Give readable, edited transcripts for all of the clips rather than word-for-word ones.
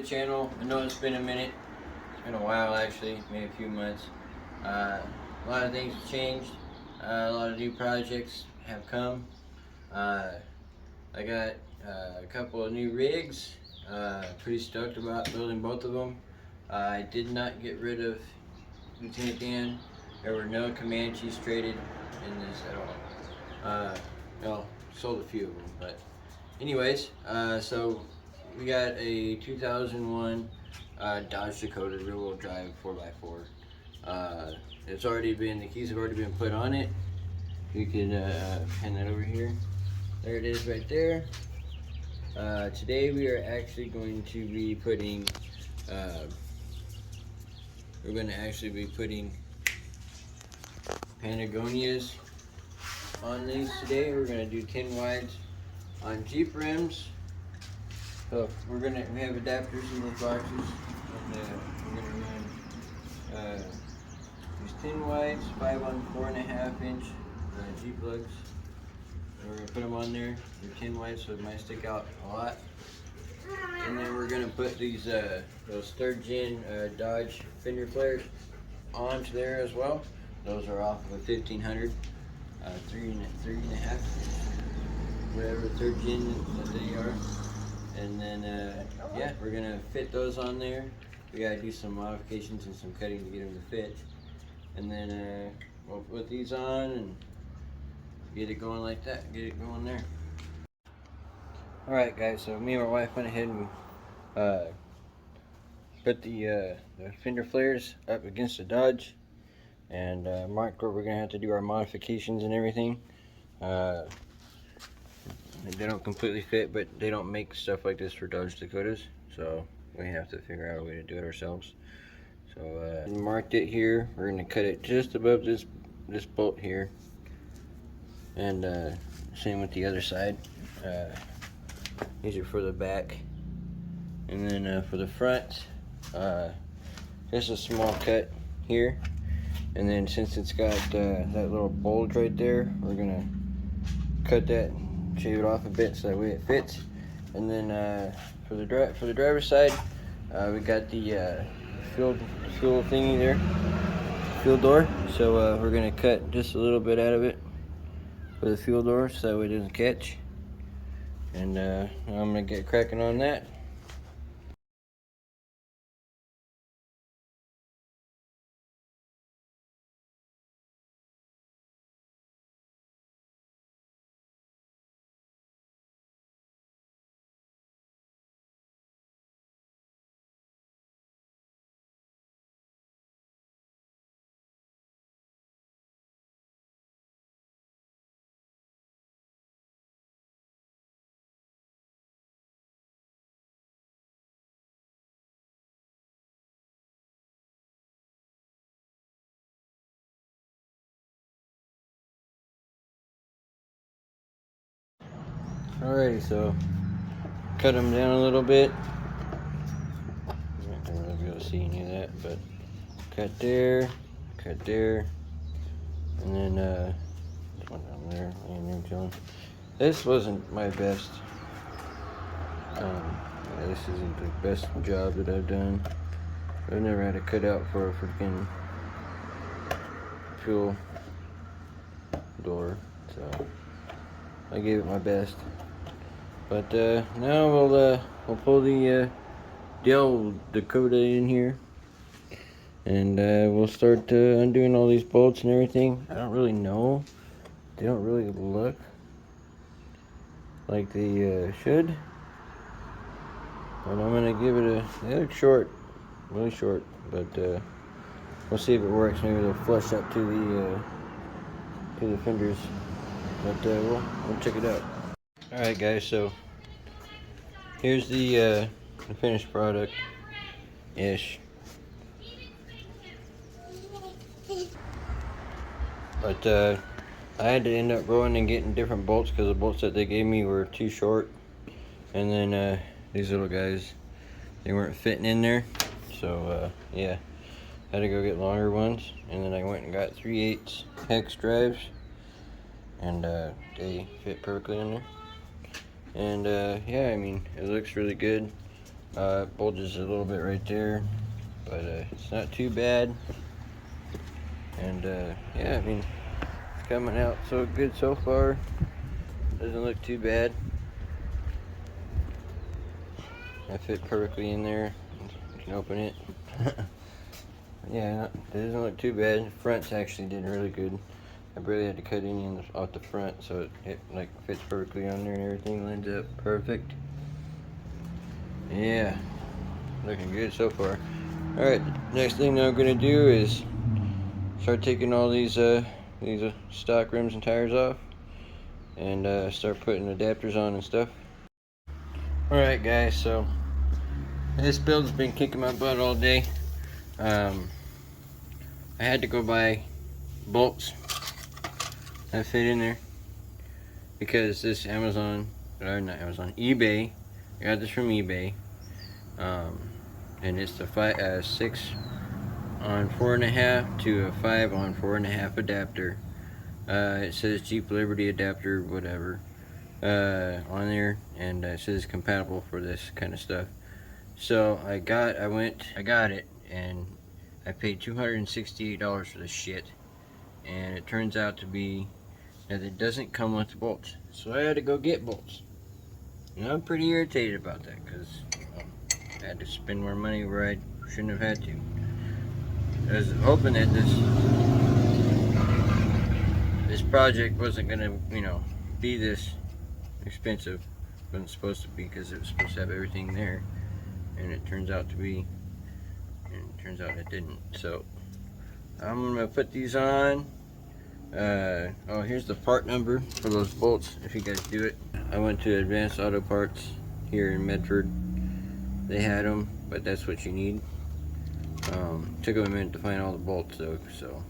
the channel. I know it's been a minute. It's been a while actually, maybe a few months. A lot of things have changed. A lot of new projects have come. I got a couple of new rigs. Pretty stoked about building both of them. I did not get rid of Lieutenant Dan. There were no Comanches traded in this at all. Well, sold a few of them, but anyways, so we got a 2001 Dodge Dakota rear-wheel drive 4x4. It's already been, the keys have already been put on it. You can hand that over here. There it is right there. Today we are actually going to be putting, pantagonias on these today. We're gonna do 10 wides on Jeep rims. So we have adapters in these boxes, and we're gonna run these 10 wides, 5 on 4.5 inch Jeep lugs. And we're gonna put them on there. They're 10 wides, so it might stick out a lot. And then we're gonna put these those 3rd gen Dodge fender flares onto there as well. Those are off of a 1500, 3.5, whatever 3rd gen that they are. And then yeah, we're gonna fit those on there. We gotta do some modifications and some cutting to get them to fit. And then we'll put these on and get it going like that. Get it going there. All right, guys. So me and my wife went ahead and put the fender flares up against the Dodge, and marked where we're gonna have to do our modifications and everything. They don't completely fit, but they don't make stuff like this for Dodge Dakotas, so we have to figure out a way to do it ourselves. So marked it here. We're gonna cut it just above this bolt here, and same with the other side. These are for the back, and then for the front, just a small cut here. And then since it's got that little bulge right there, we're gonna cut that, shave it off a bit so that way it fits. And then for the driver's side, we got the fuel thingy there, fuel door. So we're gonna cut just a little bit out of it for the fuel door so that way it doesn't catch. And I'm gonna get cracking on that. Alrighty, so cut them down a little bit. You're not gonna really be able to see any of that, but cut there, and then this one down there, laying there chilling. This wasn't my best. Yeah, this isn't the best job that I've done. I've never had a cutout for a freaking fuel door, so I gave it my best. But now we'll pull the old Dakota in here, and we'll start undoing all these bolts and everything. I don't really know. They don't really look like they should. But I'm gonna give it a. They look short, really short. But we'll see if it works. Maybe they'll flush up to the fenders. But we'll check it out. Alright guys, so here's the finished product ish. But I had to end up going and getting different bolts because the bolts that they gave me were too short. And then these little guys, they weren't fitting in there. So yeah, had to go get longer ones. And then I went and got 3/8 hex drives, and they fit perfectly in there. And yeah, I mean, it looks really good. Bulges a little bit right there, but it's not too bad. And yeah, I mean, it's coming out so good so far. Doesn't look too bad. I fit perfectly in there. You can open it. Yeah, it doesn't look too bad. The front's actually did really good. I barely had to cut any off the front, so it like fits perfectly on there and everything lines up perfect. Yeah, looking good so far. All right, next thing that I'm gonna do is start taking all these stock rims and tires off, and start putting adapters on and stuff. All right, guys. So this build's been kicking my butt all day. I had to go buy bolts that fit in there because this eBay. I got this from eBay, and it's the 6 on 4.5 to a 5 on 4.5 adapter. It says Jeep Liberty adapter, whatever, on there, and it says compatible for this kind of stuff. So I got it, and I paid $268 for this shit, and it turns out to be that it doesn't come with bolts. So I had to go get bolts. And I'm pretty irritated about that because I had to spend more money where I shouldn't have had to. I was hoping that this project wasn't gonna, be this expensive. It wasn't supposed to be because it was supposed to have everything there, and it turns out it didn't. So I'm gonna put these on. Oh, here's the part number for those bolts if you guys do it. I went to Advanced Auto Parts here in Medford. They had them, but that's what you need. Took them a minute to find all the bolts though, so.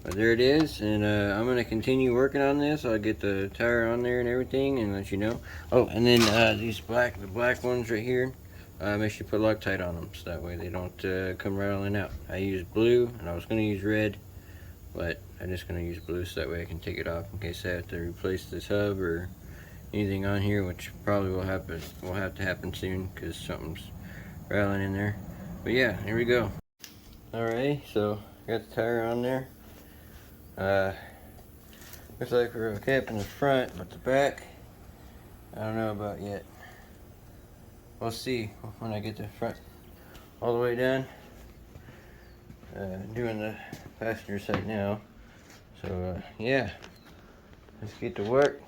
But there it is, and I'm going to continue working on this. I'll get the tire on there and everything and let you know. Oh, and then the black ones right here, make sure you put Loctite on them so that way they don't come rattling out. I used blue, and I was going to use red, but I'm just going to use blue so that way I can take it off in case I have to replace this hub or anything on here, which probably will have to happen soon because something's rattling in there. But yeah, here we go. Alright, so got the tire on there. Looks like we're okay up in the front, but the back, I don't know about yet. We'll see when I get the front all the way done. Doing the passenger side now. So yeah, let's get to work.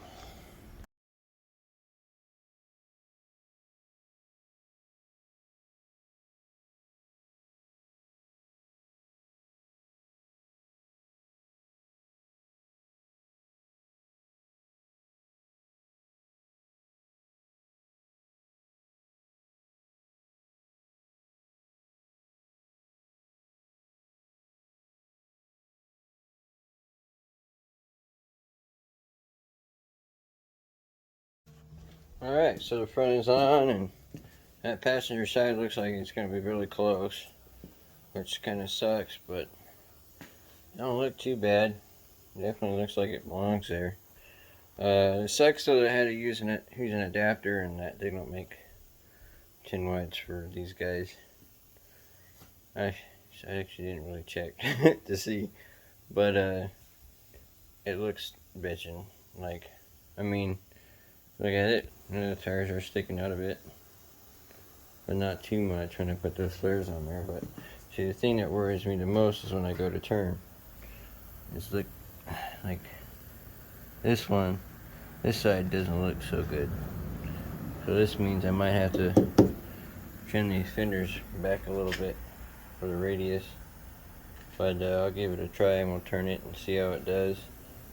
Alright, so the front is on, and that passenger side looks like it's going to be really close, which kind of sucks, but it don't look too bad. It definitely looks like it belongs there. It sucks though that I had to use an adapter, and that they don't make 10 wides for these guys. I actually didn't really check to see, but it looks bitchin'. Like, I mean, look at it. The tires are sticking out a bit, but not too much when I put those flares on there. But see, the thing that worries me the most is when I go to turn. It's like this one. This side doesn't look so good. So this means I might have to trim these fenders back a little bit for the radius. But I'll give it a try and we'll turn it and see how it does.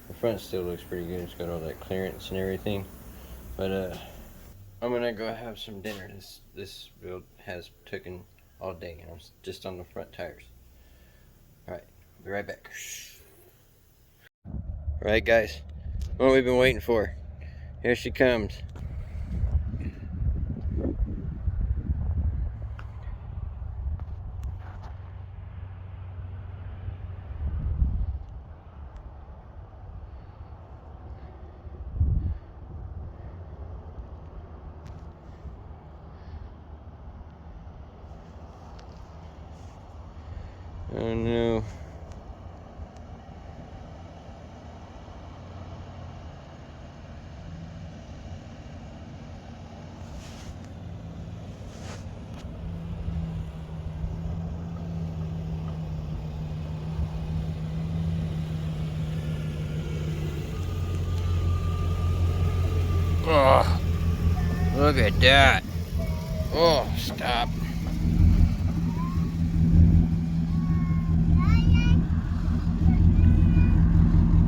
The front still looks pretty good. It's got all that clearance and everything. But I'm gonna go have some dinner. This build has taken all day, and I'm just on the front tires. Alright, I'll be right back. Alright guys, what we've been waiting for. Here she comes. Oh no. Oh, look at that. Oh, stop.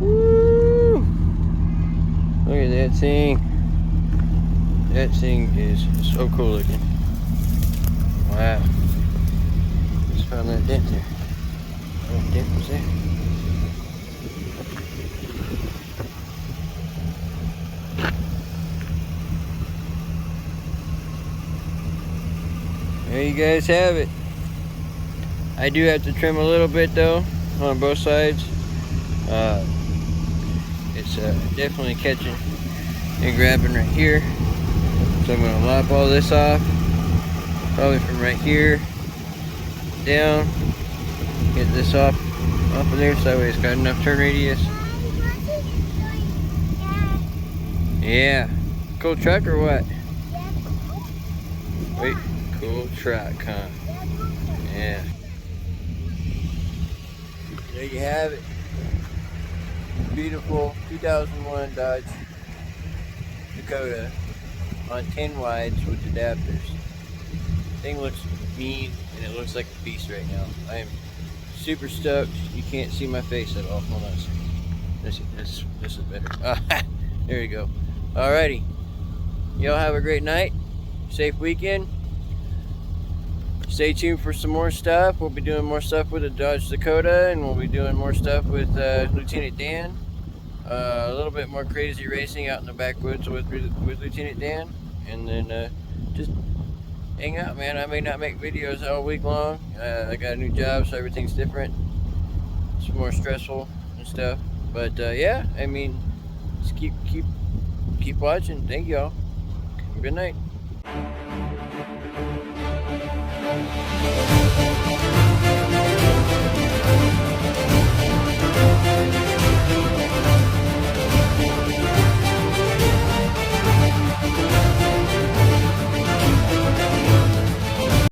Woo! Look at that thing. That thing is so cool looking. Wow. Just found that dent there. That dent was there. There you guys have it. I do have to trim a little bit though on both sides. It's definitely catching and grabbing right here. So I'm going to lop all this off. Probably from right here down. Get this off of there so that way it's got enough turn radius. Yeah. Cool truck or what? Wait. Cool truck, huh? Yeah. There you have it. Beautiful 2001 Dodge Dakota on 10 wides with adapters. Thing looks mean and it looks like a beast right now. I am super stoked. You can't see my face at all. Hold on a second. This is better. There you go. Alrighty. Y'all have a great night. Safe weekend. Stay tuned for some more stuff. We'll be doing more stuff with the Dodge Dakota, and we'll be doing more stuff with Lieutenant Dan. A little bit more crazy racing out in the backwoods with Lieutenant Dan, and then just hang out, man. I may not make videos all week long. I got a new job, so everything's different. It's more stressful and stuff. But yeah, I mean, just keep watching. Thank y'all. Good night.